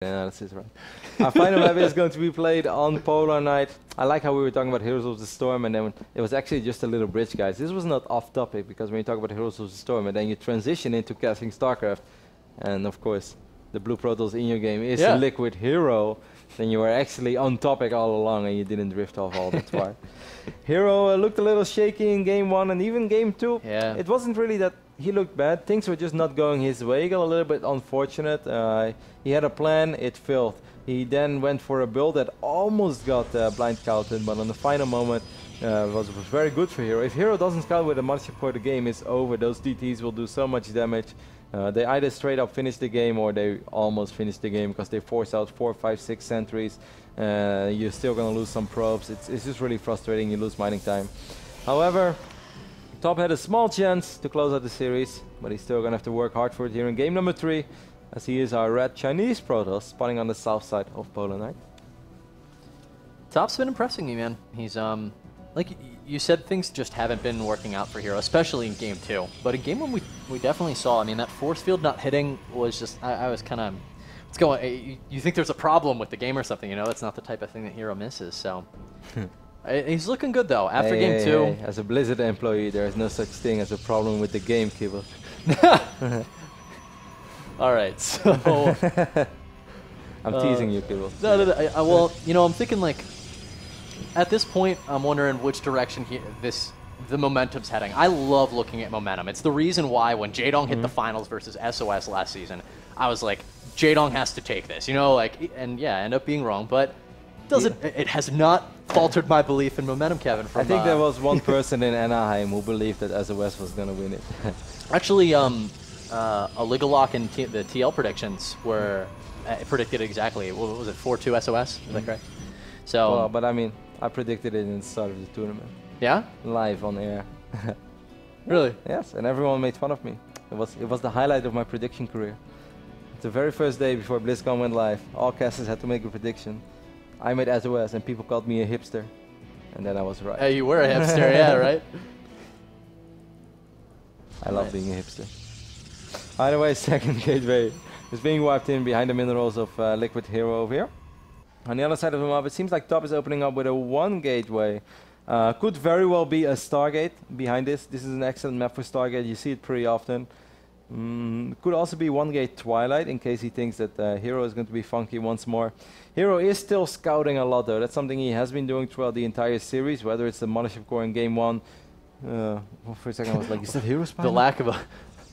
analysis, right? Our final map is going to be played on Polar Night. I like how we were talking about Heroes of the Storm, and then it was actually just a little bridge, guys. This was not off topic, because when you talk about Heroes of the Storm, and then you transition into casting StarCraft, and of course, the blue Protoss in your game is a Liquid Hero, then you were actually on topic all along, and you didn't drift off all the time. Hero looked a little shaky in game 1 and even game 2. Yeah. It wasn't really that he looked bad. Things were just not going his way. He got a little bit unfortunate. He had a plan, it failed. He then went for a build that almost got blind scouted, but on the final moment was very good for Hero. If Hero doesn't scout with a mothership core, the game is over. Those DTs will do so much damage. They either straight up finish the game or they almost finish the game because they force out 4, 5, 6 sentries. You're still going to lose some probes. It's just really frustrating. You lose mining time. However, Top had a small chance to close out the series, but he's still going to have to work hard for it here in game number 3, as he is our red Chinese Protoss spawning on the south side of Polar Night. Top's been impressing me, man. He's like you said, things just haven't been working out for Hero, especially in game 2. But in game 1, we definitely saw. I mean, that force field not hitting was just. I was kind of. What's going? You think there's a problem with the game or something? You know, that's not the type of thing that Hero misses. So. He's looking good though. After game 2, as a Blizzard employee, there is no such thing as a problem with the game, Kibble. All right, so I'm teasing you, Kibble. No. Well, you know, I'm thinking like at this point, I'm wondering which direction the momentum's heading. I love looking at momentum. It's the reason why when Jaedong hit the finals versus SOS last season, I was like, Jaedong has to take this. You know, like, and yeah, I end up being wrong, but. It has not faltered my belief in momentum, Kevin. I think there was one person in Anaheim who believed that SOS was going to win it. Actually, Oligolock and the TL predictions were predicted exactly. What was it, 4-2 SOS? Is that correct? So, well, but I mean, I predicted it in the start of the tournament. Yeah? Live on air. Really? Yes, and everyone made fun of me. It was the highlight of my prediction career. The very first day before BlizzCon went live, all casters had to make a prediction. I made SOS and people called me a hipster. And then I was right. Hey, you were a hipster, yeah, right? I love being a hipster. Either way, second gateway is being wiped in behind the minerals of Liquid Hero over here. On the other side of the map, it seems like Top is opening up with a 1 gateway. Could very well be a Stargate behind this. This is an excellent map for Stargate. You see it pretty often. Could also be 1 gate Twilight in case he thinks that Hero is going to be funky once more. Hero is still scouting a lot though. That's something he has been doing throughout the entire series, whether it's the mothership core in game 1. Well, for a second I was like, is that Hero spawning?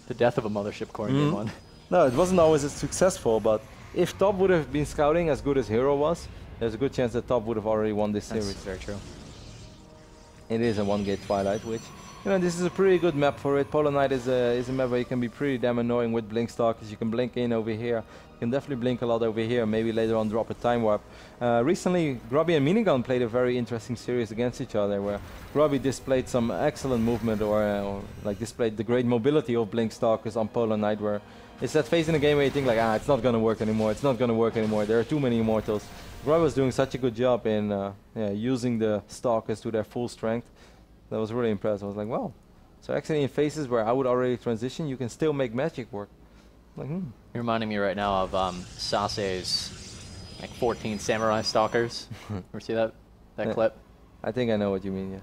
The death of a mothership core in game 1. No, it wasn't always as successful, but if Top would have been scouting as good as Hero was, there's a good chance that Top would have already won this series. That's very true. It is a 1 gate Twilight, which, you know, this is a pretty good map for it. Polar Night is a map where you can be pretty damn annoying with blink stalkers. You can blink in over here. You can definitely blink a lot over here. Maybe later on drop a time warp. Recently, Grubby and Minigun played a very interesting series against each other, where Grubby displayed some excellent movement, or like displayed the great mobility of blink stalkers on Polar Night, where it's that phase in the game where you think like, it's not gonna work anymore. It's not gonna work anymore. There are too many immortals. Grubby was doing such a good job in using the stalkers to their full strength. That was really impressive. I was like, wow. So actually in phases where I would already transition, you can still make magic work. Like, You're reminding me right now of Sase's like 14 Samurai Stalkers. Ever see that clip? I think I know what you mean, yes.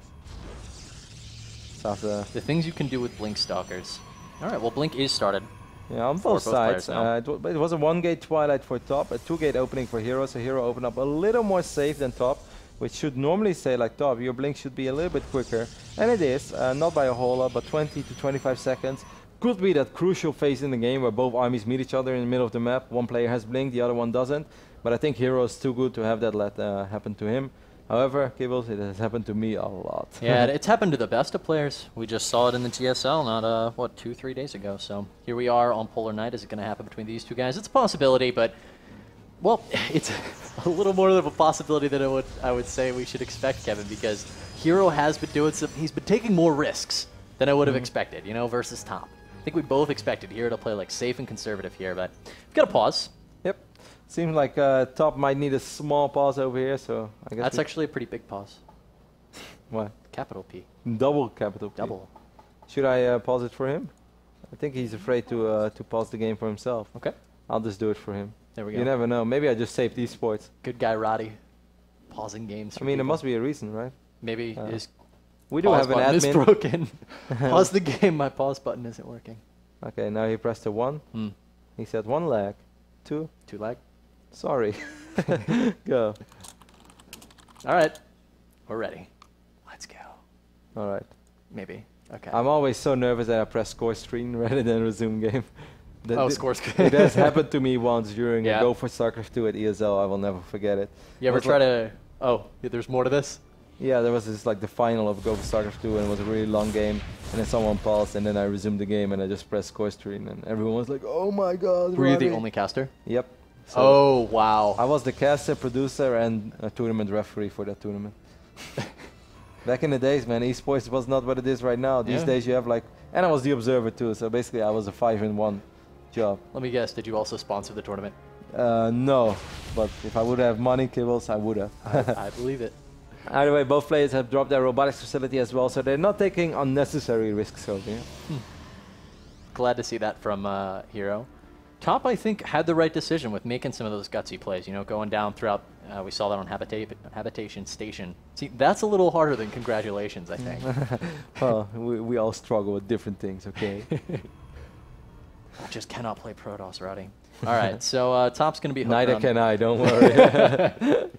Sase. The things you can do with Blink Stalkers. Alright, well Blink is started. Yeah, on both sides. But it was a 1 gate Twilight for Top, a 2 gate opening for Hero, so Hero opened up a little more safe than Top, which should normally say like Top, your blink should be a little bit quicker. And it is, not by a whole lot, but 20 to 25 seconds. Could be that crucial phase in the game where both armies meet each other in the middle of the map. One player has blink, the other one doesn't. But I think Hero is too good to have that happen to him. However, Kibbles, it has happened to me a lot. Yeah, it's happened to the best of players. We just saw it in the GSL not, what, 2-3 days ago. So here we are on Polar Night. Is it going to happen between these two guys? It's a possibility, but, well, it's a little more of a possibility than I would say we should expect, Kevin, because Hero has been doing he's been taking more risks than I would have expected, you know, versus Top. I think we both expected Hero to play like safe and conservative here, but we've got to pause. Yep. Seems like Top might need a small pause over here, so I guess that's actually a pretty big pause. What? Capital P. Double capital P. Double. Should I pause it for him? I think he's afraid to pause the game for himself. Okay. I'll just do it for him. There we go. You never know. Maybe I just saved esports. Good guy, Roddy. Pausing games. I mean, there must be a reason, right? Maybe his We do pause have an button is admin. broken. Pause the game. My pause button isn't working. Okay, now he pressed a 1. He said 1 lag. 2. 2 lag. Sorry. Go. All right. We're ready. Let's go. All right. Maybe. Okay. I'm always so nervous that I press score screen rather than resume game. Score screen. It has happened to me once during Yeah. a Go for StarCraft 2 at ESL. I will never forget it. You ever was try to... Oh, there's more to this? Yeah, there was this like the final of Go for StarCraft 2 and it was a really long game and then someone paused and then I resumed the game and I just pressed score screen and everyone was like, oh my god. Were you the Roddy." only caster? Yep. So Oh, wow. I was the caster, producer and a tournament referee for that tournament. Back in the days, man, esports was not what it is right now. These Yeah. days you have like, and I was the observer too, so basically I was a 5-in-1 job. Let me guess. Did you also sponsor the tournament? No, but if I would have money, Kibbles, I would have. I believe it. Either way, both players have dropped their robotics facility as well, so they're not taking unnecessary risks over here. Glad to see that from Hero. Top, I think, had the right decision with making some of those gutsy plays. You know, going down throughout. We saw that on Habitation Station. See, that's a little harder than congratulations, I think. Well, we all struggle with different things, okay? I just cannot play Protoss, Roddy. All right, so Top's going to be hooked Neither around. can I, don't worry.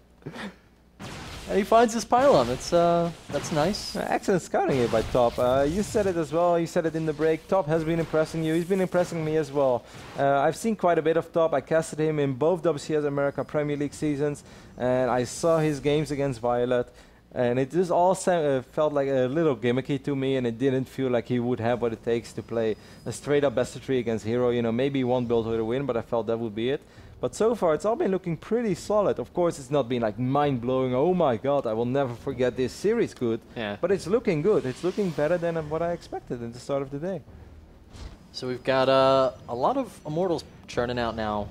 And he finds his pylon. That's nice. Excellent scouting here by Top. You said it as well, you said it in the break. Top has been impressing you, he's been impressing me as well. I've seen quite a bit of Top. I casted him in both WCS America Premier League seasons and I saw his games against Violet and it just all felt like a little gimmicky to me and it didn't feel like he would have what it takes to play a straight up best of 3 against Hero. You know, maybe one build would win, but I felt that would be it. But so far, it's all been looking pretty solid. Of course, it's not been like mind-blowing, oh my god, I will never forget this series good. Yeah. But it's looking good. It's looking better than what I expected at the start of the day. So we've got a lot of Immortals churning out now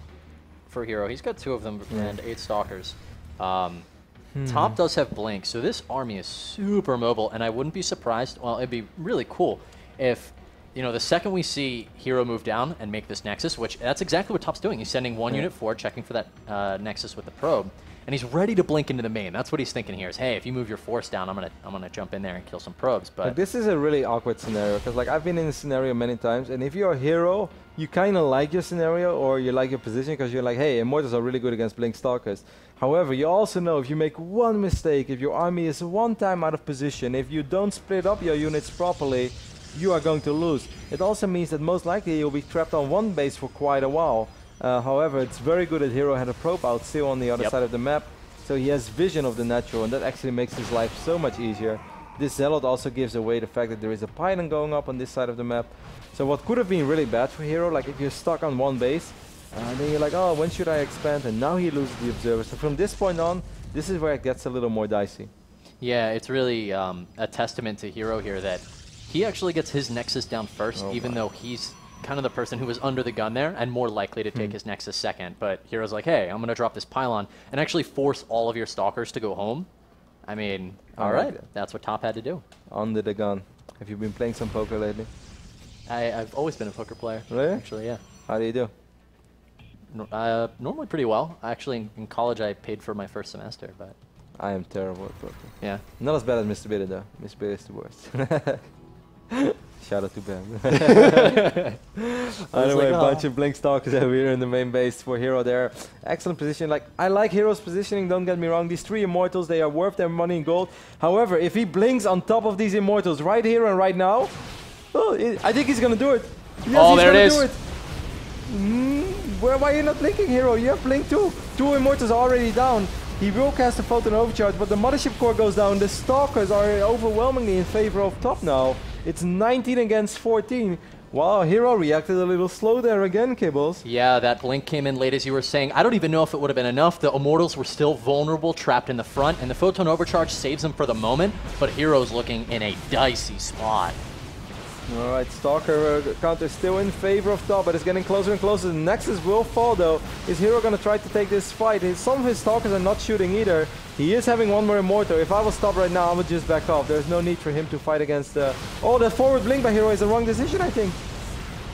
for Hero. He's got 2 of them and 8 Stalkers. Top does have Blink, so this army is super mobile, and I wouldn't be surprised, well, it'd be really cool if, you know, the second we see Hero move down and make this Nexus, which that's exactly what Top's doing. He's sending 1 unit forward, checking for that Nexus with the probe, and he's ready to blink into the main. That's what he's thinking here is, hey, if you move your force down, I'm gonna jump in there and kill some probes. But this is a really awkward scenario, because like I've been in this scenario many times, and if you're a Hero, you kind of like your scenario or you like your position because you're like, hey, Immortals are really good against Blink Stalkers. However, you also know if you make one mistake, if your army is one time out of position, if you don't split up your units properly, you are going to lose. It also means that most likely you'll be trapped on one base for quite a while. However, it's very good that Hero had a probe out still on the other side of the map, so he has vision of the natural, and that actually makes his life so much easier. This Zealot also gives away the fact that there is a pylon going up on this side of the map. So what could have been really bad for Hero, like if you're stuck on one base, then you're like, oh, when should I expand? And now he loses the observer. So from this point on, this is where it gets a little more dicey. yeah, it's really a testament to Hero here that he actually gets his Nexus down first, even though he's kind of the person who was under the gun there and more likely to take his Nexus second. But Hero's like, hey, I'm going to drop this pylon and actually force all of your Stalkers to go home. I mean, all right, that's what Top had to do. Under the gun. Have you been playing some poker lately? I've always been a poker player. Really? Actually, yeah. How do you do? Normally pretty well. Actually, in college, I paid for my first semester, but... I am terrible at poker. Yeah. Not as bad as Mr. Bitter though. Mr. Bitter is the worst. Shout out to Ben. Anyway, a bunch of Blink Stalkers over here in the main base for Hero there. Excellent position. Like, I like Hero's positioning, don't get me wrong. These 3 Immortals, they are worth their money in gold. However, if he blinks on top of these Immortals right here and right now, oh, I think he's gonna do it. Yes, oh, he's there it gonna is. do it. Why are you not blinking, Hero? You have Blink too. 2 Immortals are already down. He will cast a Photon Overcharge, but the Mothership Core goes down. The Stalkers are overwhelmingly in favor of Top now. It's 19 against 14. Wow, Hero reacted a little slow there again, Kibbles. Yeah, that blink came in late, as you were saying. I don't even know if it would have been enough. The Immortals were still vulnerable, trapped in the front, and the Photon Overcharge saves them for the moment, but Hero's looking in a dicey spot. Alright, Stalker counter still in favor of Top, but it's getting closer and closer. The Nexus will fall though. Is Hero gonna try to take this fight? Some of his Stalkers are not shooting either. He is having one more Immortal. If I was Top right now, I would just back off. There's no need for him to fight against... oh, that forward blink by Hero is the wrong decision, I think.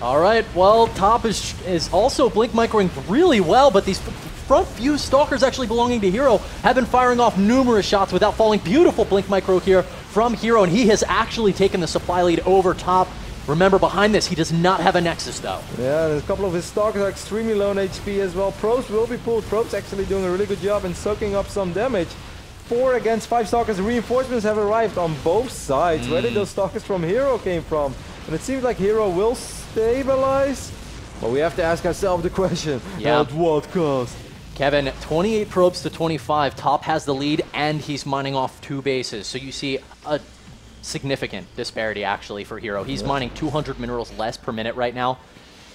All right, well, Top is also blink microing really well, but these front few Stalkers actually belonging to Hero have been firing off numerous shots without falling. Beautiful blink micro here from Hero, and he has actually taken the supply lead over Top. Remember, behind this, he does not have a Nexus, though. Yeah, a couple of his Stalkers are extremely low on HP as well. Probes will be pulled. Probes actually doing a really good job in soaking up some damage. 4 against 5 Stalkers. Reinforcements have arrived on both sides. Where did those Stalkers from Hero came from? And it seems like Hero will stabilize. But we have to ask ourselves the question, at what cost? Kevin, 28 probes to 25. Top has the lead, and he's mining off 2 bases. So you see a significant disparity, actually, for Hero. He's mining 200 minerals less per minute right now.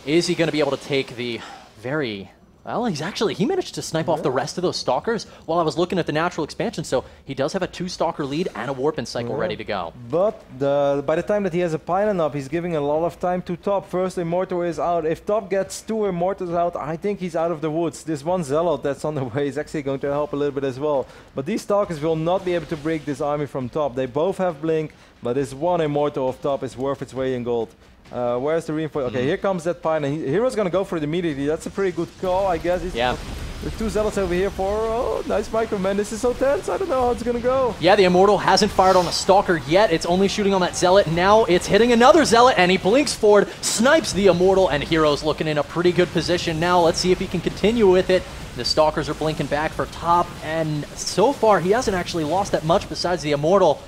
Is he going to be able to take the very... Well, he managed to snipe off the rest of those Stalkers while I was looking at the natural expansion, so he does have a 2 Stalker lead and a Warpin cycle ready to go. But by the time that he has a pylon up, he's giving a lot of time to Top. First Immortal is out. If Top gets 2 Immortals out, I think he's out of the woods. This one Zealot that's on the way is actually going to help a little bit as well. But these Stalkers will not be able to break this army from Top. They both have Blink, but this one Immortal of Top is worth its weight in gold. Where's the reinforcement? Okay, here comes that pylon. Hero's gonna go for it immediately. That's a pretty good call, I guess. There's 2 Zealots over here for... Oh, nice micro, man. This is so tense. I don't know how it's gonna go. Yeah, the Immortal hasn't fired on a Stalker yet. It's only shooting on that Zealot. Now it's hitting another Zealot, and he blinks forward, snipes the Immortal, and Hero's looking in a pretty good position now. Let's see if he can continue with it. The Stalkers are blinking back for Top, and so far he hasn't actually lost that much besides the Immortal.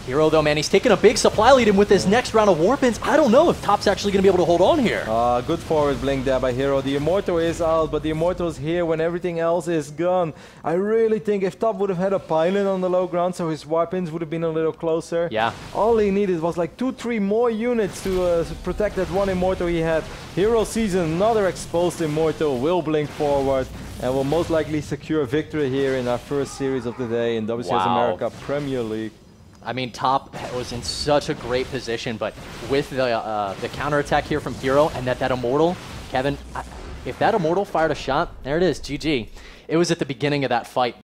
Hero, though, man, he's taking a big supply lead, and with this next round of Warpins, I don't know if Top's actually going to be able to hold on here. Good forward blink there by Hero. The Immortal is out, but the Immortal is here when everything else is gone. I really think if Top would have had a pylon on the low ground, so his Warpins would have been a little closer. Yeah. All he needed was like 2-3 more units to protect that one Immortal he had. Hero sees another exposed Immortal, will blink forward, and will most likely secure victory here in our first series of the day in WCS America Premier League. I mean, Top was in such a great position, but with the counterattack here from Hero and that Immortal, Kevin, if that Immortal fired a shot, there it is, GG. It was at the beginning of that fight